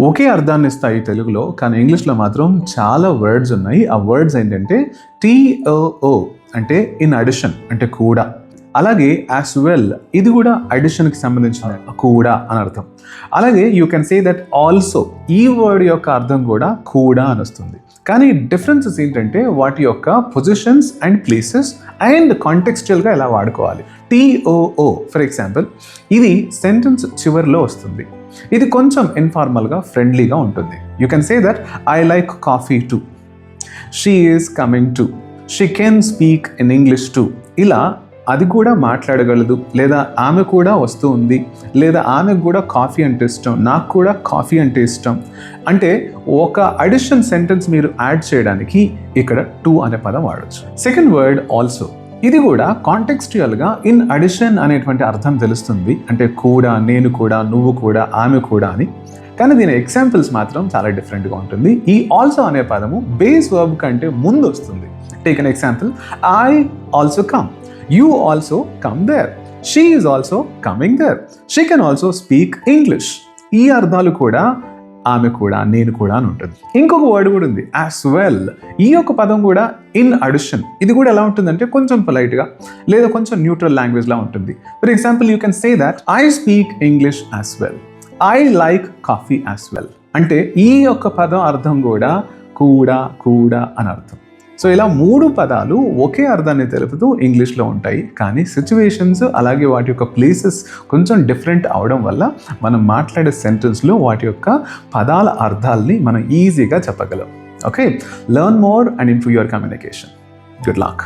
ఒకే అర్థాన్ని ఇస్తాయి తెలుగులో, కానీ ఇంగ్లీష్లో మాత్రం చాలా వర్డ్స్ ఉన్నాయి. ఆ వర్డ్స్ ఏంటంటే TOO అంటే ఇన్ అడిషన్ అంటే కూడా, అలాగే యాజ్ వెల్ ఇది కూడా అడిషన్కి సంబంధించిన కూడా అని అర్థం. అలాగే you can say that also, ఈ వర్డ్ యొక్క అర్థం కూడా కూడా అని వస్తుంది. కానీ డిఫరెన్సెస్ ఏంటంటే వాటి యొక్క పొజిషన్స్ అండ్ ప్లేసెస్ అండ్ కాంటెక్స్చువల్గా ఎలా వాడుకోవాలి. TOO ఫర్ ఎగ్జాంపుల్ ఇది సెంటెన్స్ చివరిలో వస్తుంది. ఇది కొంచెం ఇన్ఫార్మల్గా ఫ్రెండ్లీగా ఉంటుంది. You can say that I like coffee to, she is coming to, she can speak in English to. ఇలా అది కూడా మాట్లాడగలదు, లేదా ఆమె కూడా వస్తూ ఉంది, లేదా ఆమెకు కూడా కాఫీ అంటే ఇష్టం, నాకు కూడా కాఫీ అంటే ఇష్టం. అంటే ఒక అడిషన్ సెంటెన్స్ మీరు యాడ్ చేయడానికి ఇక్కడ టు అనే పదం వాడచ్చు. సెకండ్ వర్డ్ ఆల్సో, ఇది కూడా కాంటెక్స్చువల్గా ఇన్ అడిషన్ అనేటువంటి అర్థం తెలుస్తుంది. అంటే కూడా, నేను కూడా, నువ్వు కూడా, ఆమె కూడా అని. కానీ దీని ఎగ్జాంపుల్స్ మాత్రం చాలా డిఫరెంట్గా ఉంటుంది. ఈ ఆల్సో అనే పదము బేస్ వర్బ్ కంటే ముందు వస్తుంది. Take an example, I also come, you also come there, she is also coming there, she can also speak English. ఈ అర్థాలు కూడా ఆమె కూడా, నేను కూడా అని ఉంటుంది. ఇంకొక వర్డ్ కూడా ఉంది యాజ్ వెల్. ఈ యొక్క పదం కూడా ఇన్ అడిషన్. ఇది కూడా ఎలా ఉంటుందంటే కొంచెం పొలైట్గా లేదా కొంచెం న్యూట్రల్ లాంగ్వేజ్లా ఉంటుంది. For example you can say that I speak English as well, I like coffee as well. అంటే ఈ యొక్క పదం అర్థం కూడా కూడా కూడా అని అర్థం. సో ఇలా 3 పదాలు ఒకే అర్థాన్ని తెలుపుతూ ఇంగ్లీష్లో ఉంటాయి. కానీ సిచ్యువేషన్స్ అలాగే వాటి యొక్క ప్లేసెస్ కొంచెం డిఫరెంట్ అవడం వల్ల మనం మాట్లాడే సెంటెన్స్లో వాటి యొక్క పదాల అర్థాలని మనం ఈజీగా చెప్పగలం. Okay, learn more and improve your communication. Good luck.